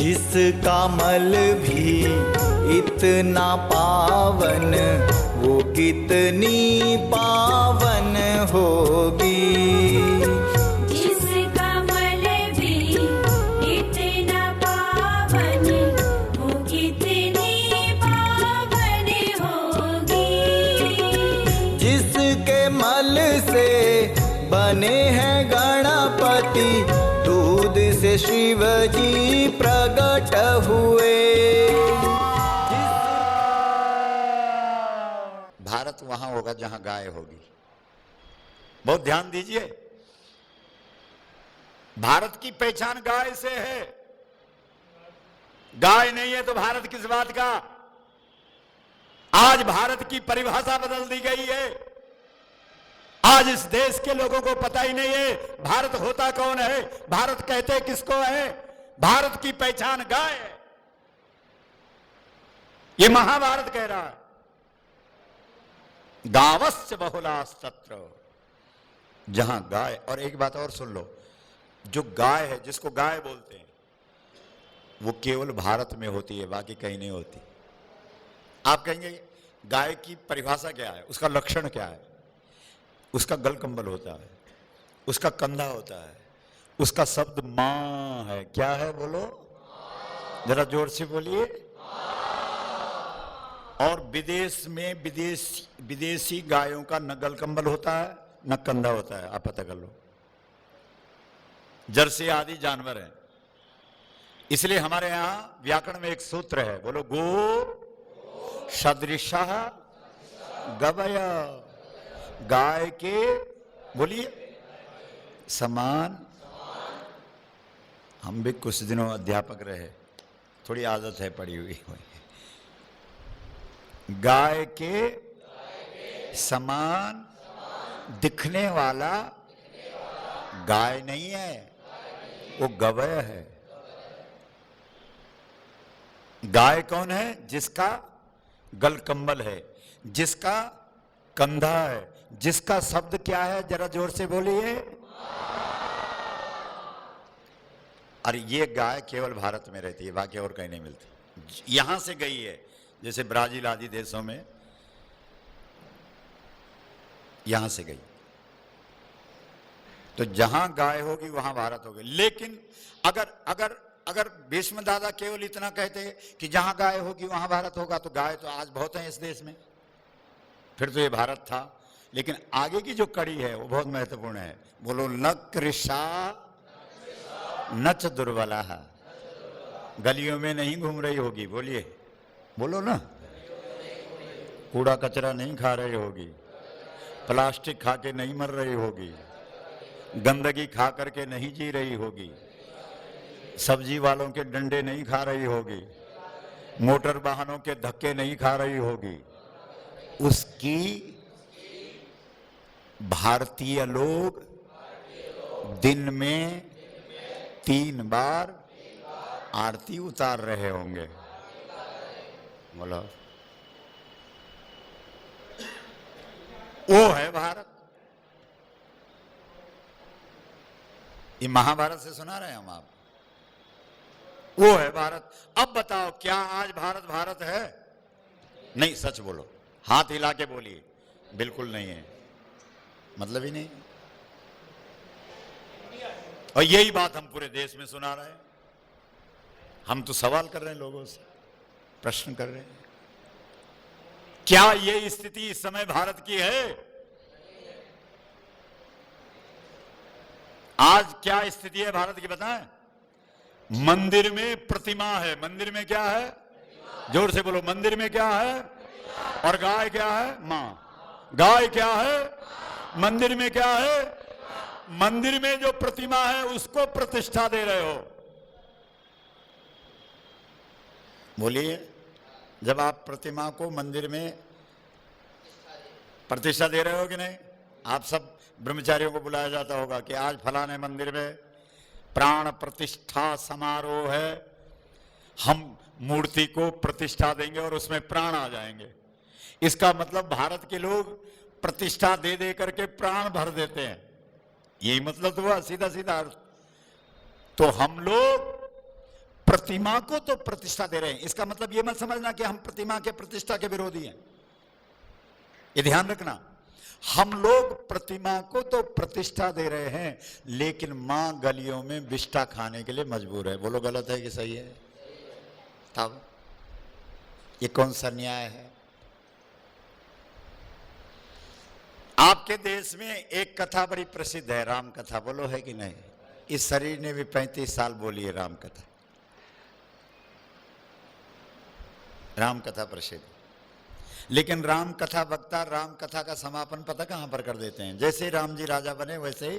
जिसका मल भी इतना पावन, वो कितनी पावन होगी। जिसका मल भी इतना पावन, वो कितनी पावन होगी। जिसके मल से बने हैं गणपति, दूध से शिव जी प्रकट हुए। भारत वहां होगा जहां गाय होगी। बहुत ध्यान दीजिए, भारत की पहचान गाय से है। गाय नहीं है तो भारत किस बात का। आज भारत की परिभाषा बदल दी गई है। आज इस देश के लोगों को पता ही नहीं है भारत होता कौन है, भारत कहते किसको है। भारत की पहचान गाय है, ये महाभारत कह रहा है। गावस्य बहुलास्तत्र, जहां गाय। और एक बात और सुन लो, जो गाय है, जिसको गाय बोलते हैं, वो केवल भारत में होती है, बाकी कहीं नहीं होती। आप कहेंगे गाय की परिभाषा क्या है, उसका लक्षण क्या है। उसका गलकंबल होता है, उसका कंधा होता है, उसका शब्द मां है। क्या है बोलो, जरा जोर से बोलिए। और विदेश में विदेशी गायों का न गलकंबल होता है न कंधा होता है, आप पता कर लो। जर्सी आदि जानवर हैं। इसलिए हमारे यहां व्याकरण में एक सूत्र है, बोलो, गो सदृशः गवय, गाय के बोलिए समान। हम भी कुछ दिनों अध्यापक रहे, थोड़ी आदत है पड़ी हुई। गाय के समान दिखने वाला गाय नहीं है, वो गवय है। गाय कौन है, जिसका गलकंबल है, जिसका कंधा है, जिसका शब्द क्या है, जरा जोर से बोलिए। और ये गाय केवल भारत में रहती है, बाकी और कहीं नहीं मिलती। यहां से गई है, जैसे ब्राजील आदि देशों में यहां से गई। तो जहां गाय होगी वहां भारत होगी। लेकिन अगर अगर अगर भीष्म दादा केवल इतना कहते कि जहां गाय होगी वहां भारत होगा, तो गाय तो आज बहुत है इस देश में, फिर तो ये भारत था। लेकिन आगे की जो कड़ी है वो बहुत महत्वपूर्ण है। बोलो, न कृषा न च दुर्बला। गलियों में नहीं घूम रही होगी, बोलिए, बोलो ना। कूड़ा कचरा नहीं खा रही होगी, प्लास्टिक खा के नहीं मर रही होगी, गंदगी खा करके नहीं जी रही होगी, सब्जी वालों के डंडे नहीं खा रही होगी, मोटर वाहनों के धक्के नहीं खा रही होगी। उसकी भारतीय लोग दिन में 3 बार आरती उतार रहे होंगे। बोलो, वो है भारत। ये महाभारत से सुना रहे हैं हम आप, वो है भारत। अब बताओ, क्या आज भारत भारत है? नहीं, सच बोलो, हाथ हिला के बोलिए। बिल्कुल नहीं है, मतलब ही नहीं। और यही बात हम पूरे देश में सुना रहे हैं। हम तो सवाल कर रहे हैं, लोगों से प्रश्न कर रहे हैं, क्या ये स्थिति इस समय भारत की है? आज क्या स्थिति है भारत की बताएं? मंदिर में प्रतिमा है। मंदिर में क्या है? जोर से बोलो, मंदिर में क्या है? और गाय क्या है? मां। गाय क्या है? मंदिर में क्या है? मंदिर में जो प्रतिमा है उसको प्रतिष्ठा दे रहे हो। बोलिए, जब आप प्रतिमा को मंदिर में प्रतिष्ठा दे रहे हो कि नहीं? आप सब ब्रह्मचारियों को बुलाया जाता होगा कि आज फलाने मंदिर में प्राण प्रतिष्ठा समारोह है, हम मूर्ति को प्रतिष्ठा देंगे और उसमें प्राण आ जाएंगे। इसका मतलब भारत के लोग प्रतिष्ठा दे दे करके प्राण भर देते हैं, यही मतलब तो हुआ सीधा सीधा अर्थ। तो हम लोग प्रतिमा को तो प्रतिष्ठा दे रहे हैं। इसका मतलब यह मत समझना कि हम प्रतिमा के प्रतिष्ठा के विरोधी हैं, ये ध्यान रखना। हम लोग प्रतिमा को तो प्रतिष्ठा दे रहे हैं, लेकिन मां गलियों में बिष्टा खाने के लिए मजबूर है। बोलो गलत है कि सही है? तब ये कौन सा न्याय है? आपके देश में एक कथा बड़ी प्रसिद्ध है, राम कथा। बोलो है कि नहीं? इस शरीर ने भी 35 साल बोली है राम कथा। राम कथा प्रसिद्ध, लेकिन राम कथा वक्ता राम कथा का समापन पता कहां पर कर देते हैं? जैसे राम जी राजा बने वैसे ही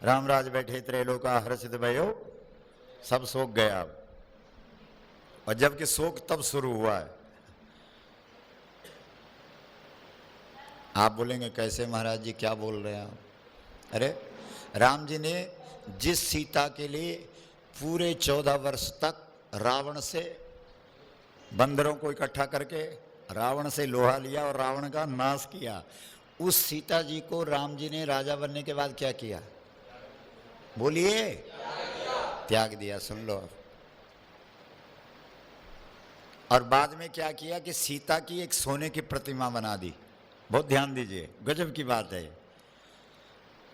रामराज बैठे त्रैलोका हर्षित भयो, सब शोक गया। और जबकि शोक तब शुरू हुआ है। आप बोलेंगे कैसे महाराज जी, क्या बोल रहे हैं आप? अरे राम जी ने जिस सीता के लिए पूरे 14 वर्ष तक रावण से, बंदरों को इकट्ठा करके रावण से लोहा लिया और रावण का नाश किया, उस सीता जी को राम जी ने राजा बनने के बाद क्या किया? बोलिए, त्याग दिया। सुन लो। और बाद में क्या किया कि सीता की एक सोने की प्रतिमा बना दी। बहुत ध्यान दीजिए, गजब की बात है।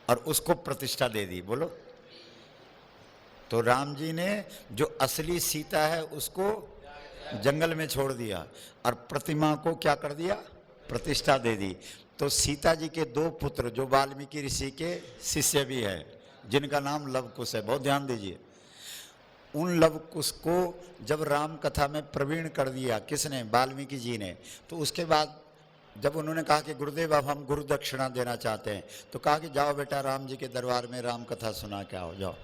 और उसको प्रतिष्ठा दे दी। बोलो। तो राम जी ने जो असली सीता है उसको जंगल में छोड़ दिया और प्रतिमा को क्या कर दिया? प्रतिष्ठा दे दी। तो सीता जी के 2 पुत्र जो वाल्मीकि ऋषि के शिष्य भी है, जिनका नाम लवकुश है, बहुत ध्यान दीजिए, उन लवकुश को जब राम कथा में प्रवीण कर दिया, किसने? वाल्मीकि जी ने। तो उसके बाद जब उन्होंने कहा कि गुरुदेव अब हम गुरु दक्षिणा देना चाहते हैं, तो कहा कि जाओ बेटा राम जी के दरबार में राम कथा सुना के आओ, जाओ।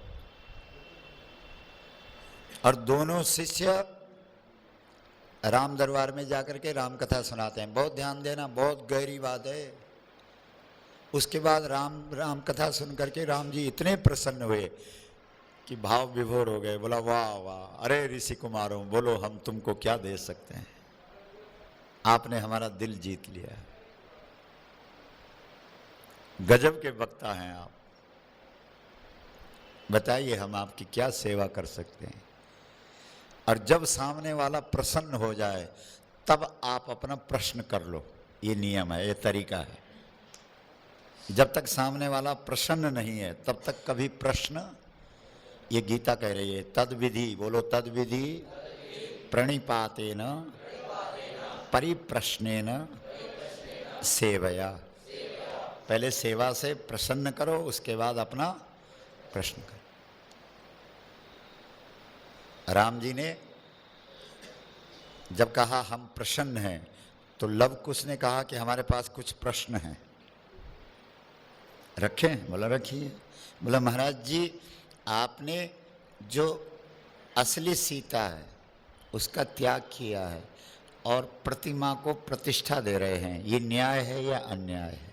और दोनों शिष्य राम दरबार में जाकर के राम कथा सुनाते हैं। बहुत ध्यान देना, बहुत गहरी बात है। उसके बाद राम कथा सुन करके राम जी इतने प्रसन्न हुए कि भाव विभोर हो गए। बोला वाह वाह, अरे ऋषि कुमारों, बोलो हम तुमको क्या दे सकते हैं, आपने हमारा दिल जीत लिया। गजब के वक्ता हैं आप, बताइए हम आपकी क्या सेवा कर सकते हैं। और जब सामने वाला प्रसन्न हो जाए तब आप अपना प्रश्न कर लो। ये नियम है, ये तरीका है। जब तक सामने वाला प्रसन्न नहीं है तब तक कभी प्रश्न, ये गीता कह रही है, तद विधि, बोलो तद विधि, प्रणिपातेन परिप्रश्नेन सेवया। पहले सेवा से प्रसन्न करो, उसके बाद अपना प्रश्न करो। राम जी ने जब कहा हम प्रसन्न हैं, तो लवकुश ने कहा कि हमारे पास कुछ प्रश्न हैं, रखें? बोला रखिए। बोला महाराज जी, आपने जो असली सीता है उसका त्याग किया है और प्रतिमा को प्रतिष्ठा दे रहे हैं, ये न्याय है या अन्याय है?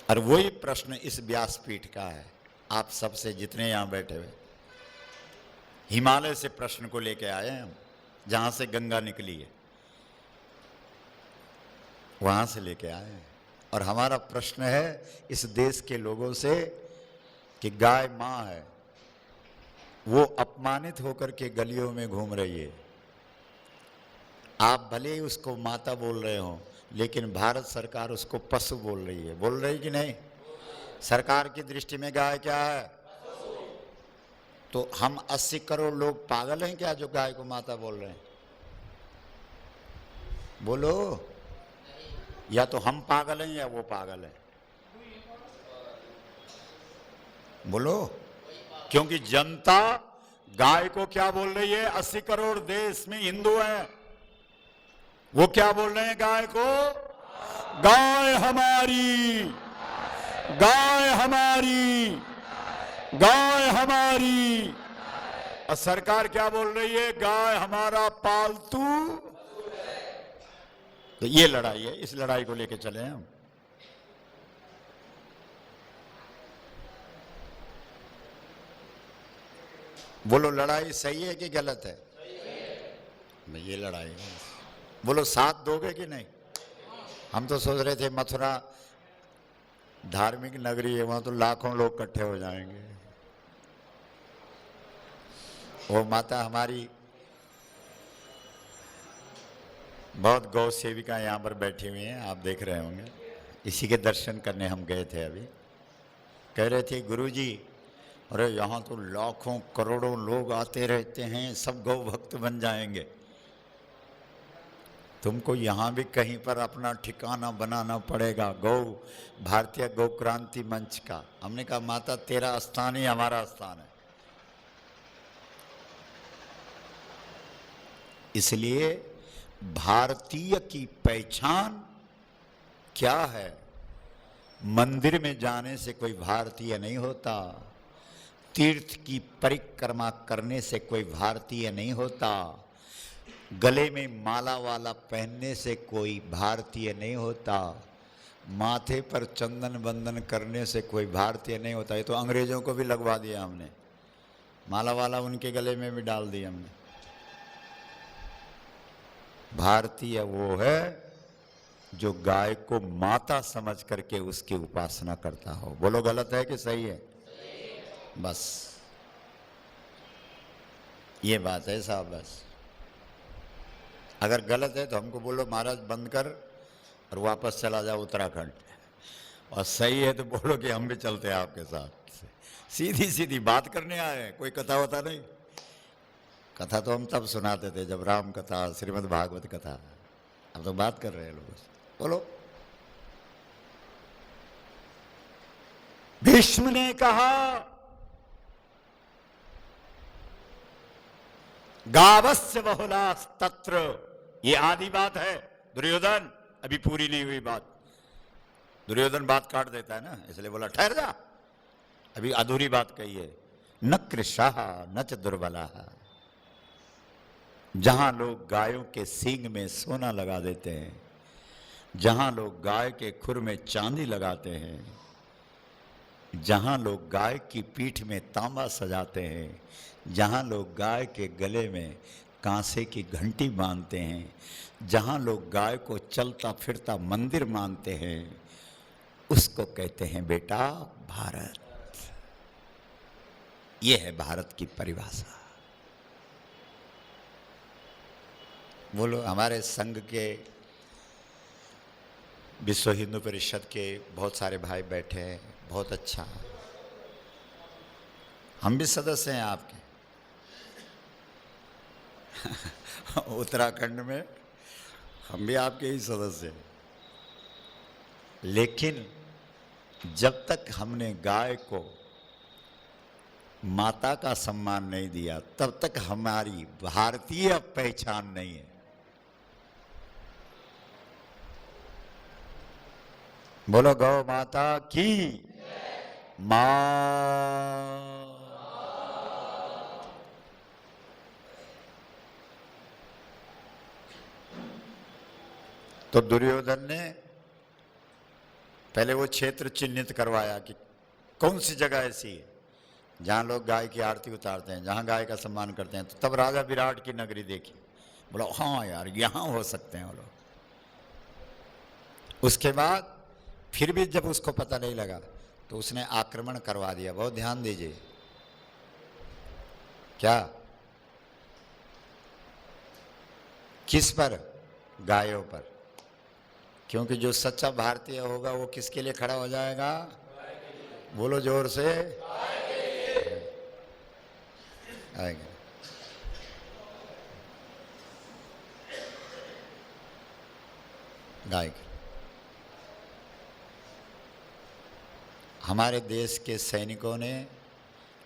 और वही प्रश्न इस व्यासपीठ का है, आप सबसे जितने यहां बैठे हुए। हिमालय से प्रश्न को लेके आए हैं हम, जहां से गंगा निकली है वहां से लेके आए हैं। और हमारा प्रश्न है इस देश के लोगों से कि गाय मां है, वो अपमानित होकर के गलियों में घूम रही है। आप भले ही उसको माता बोल रहे हो, लेकिन भारत सरकार उसको पशु बोल रही है। बोल रही कि नहीं? सरकार की दृष्टि में गाय क्या है? तो हम 80 करोड़ लोग पागल हैं क्या जो गाय को माता बोल रहे हैं? बोलो। या तो हम पागल हैं या वो पागल है। बोलो। क्योंकि जनता गाय को क्या बोल रही है? 80 करोड़ देश में हिंदू हैं, वो क्या बोल रहे हैं गाय को? गाय हमारी, गाय हमारी, गाय हमारी। और सरकार क्या बोल रही है? गाय हमारा पालतू। तो ये लड़ाई है, इस लड़ाई को लेके चले हम। बोलो लड़ाई सही है कि गलत है? मैं ये लड़ाई है। बोलो साथ दोगे कि नहीं? हम तो सोच रहे थे मथुरा धार्मिक नगरी है, वहां तो लाखों लोग इकट्ठे हो जाएंगे। वो माता हमारी बहुत गौ सेविका यहाँ पर बैठी हुई हैं, आप देख रहे होंगे। इसी के दर्शन करने हम गए थे अभी। कह रहे थे गुरुजी, अरे यहाँ तो लाखों करोड़ों लोग आते रहते हैं, सब गौ भक्त बन जाएंगे, तुमको यहाँ भी कहीं पर अपना ठिकाना बनाना पड़ेगा, भारतीय गौ क्रांति मंच का। हमने कहा माता तेरा स्थान ही हमारा स्थान है। इसलिए भारतीय की पहचान क्या है? मंदिर में जाने से कोई भारतीय नहीं होता, तीर्थ की परिक्रमा करने से कोई भारतीय नहीं होता, गले में माला वाला पहनने से कोई भारतीय नहीं होता, माथे पर चंदन बंदन करने से कोई भारतीय नहीं होता। ये तो अंग्रेजों को भी लगवा दिया हमने, माला वाला उनके गले में भी डाल दिया हमने। भारतीय वो है जो गाय को माता समझ करके उसकी उपासना करता हो। बोलो गलत है कि सही है? बस ये बात है साहब। बस अगर गलत है तो हमको बोलो महाराज बंद कर और वापस चला जाओ उत्तराखंड, और सही है तो बोलो कि हम भी चलते हैं आपके साथ। सीधी सीधी बात करने आए हैं, कोई कथा होता नहीं। कथा तो हम तब सुनाते थे जब राम कथा, श्रीमद् भागवत कथा। अब तो बात कर रहे हैं लोगों से। बोलो। भीष्म ने कहा गावस्य बहुलास्तत्र, ये आदि बात है। दुर्योधन अभी पूरी नहीं हुई बात। दुर्योधन बात काट देता है ना, इसलिए बोला ठहर जा, अभी अधूरी बात कही है। न कृशाः न च दुर्बलाः। जहां लोग गायों के सींग में सोना लगा देते हैं, जहां लोग गाय के खुर में चांदी लगाते हैं, जहां लोग गाय की पीठ में तांबा सजाते हैं, जहां लोग गाय के गले में कांसे की घंटी बांधते हैं, जहां लोग गाय को चलता फिरता मंदिर मानते हैं, उसको कहते हैं बेटा भारत। ये है भारत की परिभाषा। बोलो। हमारे संघ के, विश्व हिंदू परिषद के बहुत सारे भाई बैठे हैं, बहुत अच्छा। हम भी सदस्य हैं आपके उत्तराखंड में हम भी आपके ही सदस्य हैं। लेकिन जब तक हमने गाय को माता का सम्मान नहीं दिया, तब तक हमारी भारतीय पहचान नहीं है। बोलो गौ माता की मां। तो दुर्योधन ने पहले वो क्षेत्र चिन्हित करवाया कि कौन सी जगह ऐसी है जहां लोग गाय की आरती उतारते हैं, जहां गाय का सम्मान करते हैं। तो तब राजा विराट की नगरी देखी, बोला हाँ यार यहां हो सकते हैं वो लोग। उसके बाद फिर भी जब उसको पता नहीं लगा तो उसने आक्रमण करवा दिया। बहुत ध्यान दीजिए। क्या? किस पर? गायों पर। क्योंकि जो सच्चा भारतीय होगा वो किसके लिए खड़ा हो जाएगा? बोलो जोर से। आएगा। गाय। हमारे देश के सैनिकों ने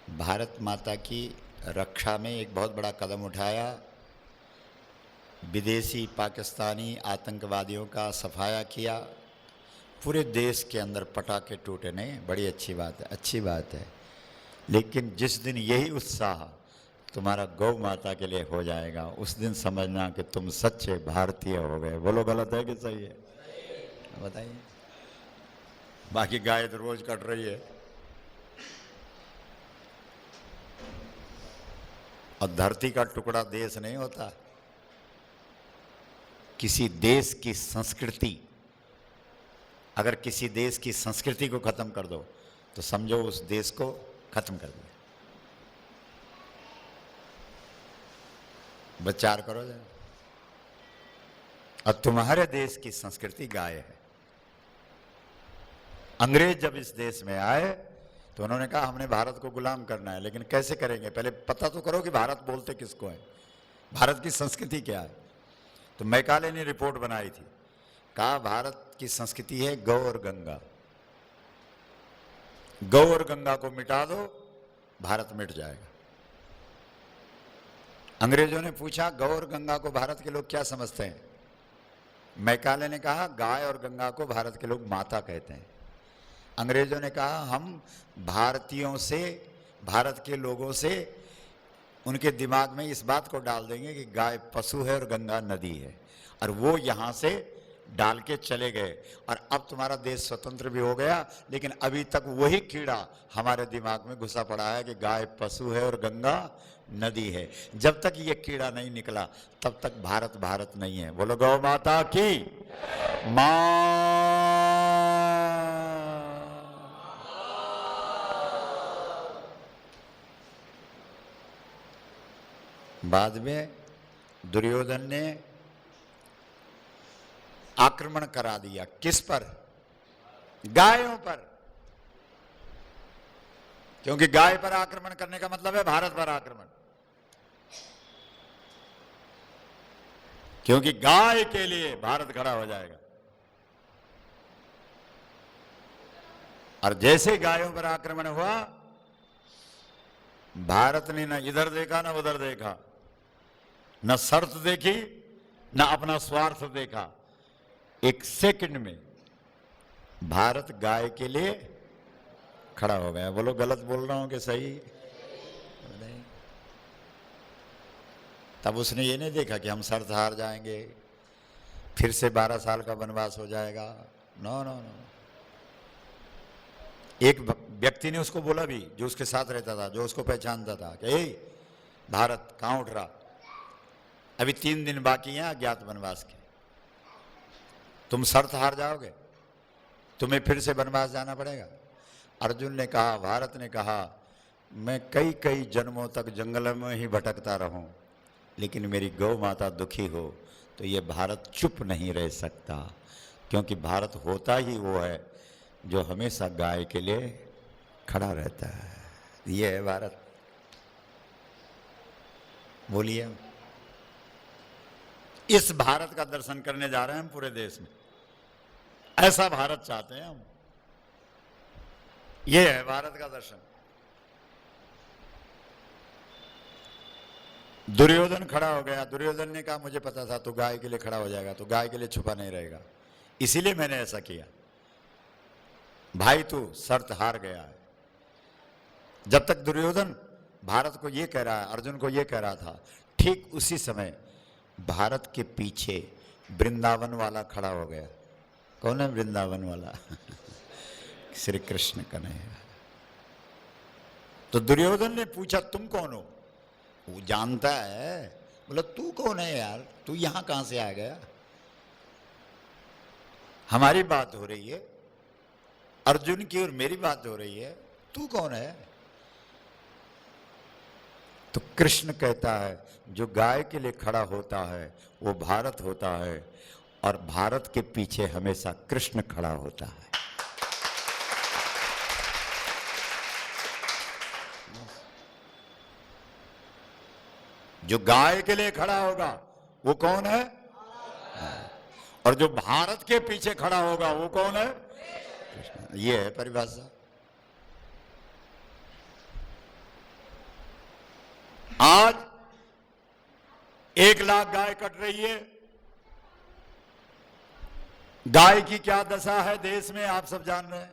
भारत माता की रक्षा में एक बहुत बड़ा कदम उठाया। विदेशी पाकिस्तानी आतंकवादियों का सफाया किया। पूरे देश के अंदर पटाखे टूटे। नहीं, बड़ी अच्छी बात है, अच्छी बात है। लेकिन जिस दिन यही उत्साह तुम्हारा गौ माता के लिए हो जाएगा, उस दिन समझना कि तुम सच्चे भारतीय हो गए। बोलो गलत है कि सही है? बताइए। बाकी गाय तो रोज कट रही है। और धरती का टुकड़ा देश नहीं होता। किसी देश की संस्कृति अगर किसी देश की संस्कृति को खत्म कर दो तो समझो उस देश को खत्म कर दिया। विचार करो जरा। और तुम्हारे देश की संस्कृति गाय है। अंग्रेज जब इस देश में आए तो उन्होंने कहा हमने भारत को गुलाम करना है, लेकिन कैसे करेंगे, पहले पता तो करो कि भारत बोलते किसको है, भारत की संस्कृति क्या है। तो मैकाले ने रिपोर्ट बनाई थी, कहा भारत की संस्कृति है गौ और गंगा। गौ और गंगा को मिटा दो, भारत मिट जाएगा। अंग्रेजों ने पूछा गौ और गंगा को भारत के लोग क्या समझते हैं? मैकाले ने कहा गाय और गंगा को भारत के लोग माता कहते हैं। अंग्रेजों ने कहा हम भारतीयों से, भारत के लोगों से उनके दिमाग में इस बात को डाल देंगे कि गाय पशु है और गंगा नदी है, और वो यहाँ से डाल के चले गए। और अब तुम्हारा देश स्वतंत्र भी हो गया, लेकिन अभी तक वही कीड़ा हमारे दिमाग में घुसा पड़ा है कि गाय पशु है और गंगा नदी है। जब तक ये कीड़ा नहीं निकला तब तक भारत भारत नहीं है। बोलो गौ माता की मां। बाद में दुर्योधन ने आक्रमण करा दिया। किस पर? गायों पर। क्योंकि गाय पर आक्रमण करने का मतलब है भारत पर आक्रमण। क्योंकि गाय के लिए भारत खड़ा हो जाएगा। और जैसे गायों पर आक्रमण हुआ, भारत ने न इधर देखा न उधर देखा, न शर्त देखी न अपना स्वार्थ देखा। एक सेकंड में भारत गाय के लिए खड़ा हो गया। बोलो गलत बोल रहा हूं कि सही? नहीं। तब उसने ये नहीं देखा कि हम शर्त हार जाएंगे, फिर से 12 साल का वनवास हो जाएगा। No no no. एक व्यक्ति ने उसको बोला भी, जो उसके साथ रहता था, जो उसको पहचानता था, कि ए भारत कहां उठ रहा, अभी 3 दिन बाकी हैं अज्ञात वनवास के, तुम शर्त हार जाओगे, तुम्हें फिर से वनवास जाना पड़ेगा। अर्जुन ने कहा, भारत ने कहा, मैं कई कई जन्मों तक जंगल में ही भटकता रहूं, लेकिन मेरी गौ माता दुखी हो तो ये भारत चुप नहीं रह सकता। क्योंकि भारत होता ही वो है जो हमेशा गाय के लिए खड़ा रहता है। ये है भारत। बोलिए। इस भारत का दर्शन करने जा रहे हैं हम पूरे देश में। ऐसा भारत चाहते हैं हम। ये है भारत का दर्शन। दुर्योधन खड़ा हो गया। दुर्योधन ने कहा मुझे पता था तू गाय के लिए खड़ा हो जाएगा, तो गाय के लिए छुपा नहीं रहेगा, इसीलिए मैंने ऐसा किया। भाई तू शर्त हार गया है। जब तक दुर्योधन भारत को ये कह रहा है, अर्जुन को ये कह रहा था, ठीक उसी समय भारत के पीछे वृंदावन वाला खड़ा हो गया। कौन है वृंदावन वाला? श्री कृष्ण कन्हैया। तो दुर्योधन ने पूछा तुम कौन हो? वो जानता है। बोला तू कौन है यार, तू यहां कहां से आ गया? हमारी बात हो रही है, अर्जुन की और मेरी बात हो रही है, तू कौन है? तो कृष्ण कहता है जो गाय के लिए खड़ा होता है वो भारत होता है, और भारत के पीछे हमेशा कृष्ण खड़ा होता है। जो गाय के लिए खड़ा होगा वो कौन है? और जो भारत के पीछे खड़ा होगा वो कौन है? कृष्ण। ये है परिभाषा। आज 1 लाख गाय कट रही है। गाय की क्या दशा है देश में आप सब जान रहे हैं।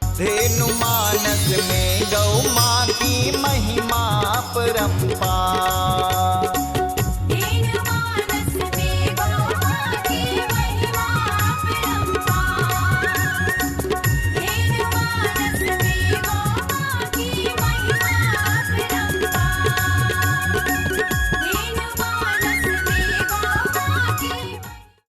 धेनु मानस में गौ मां की महिमा परंपार।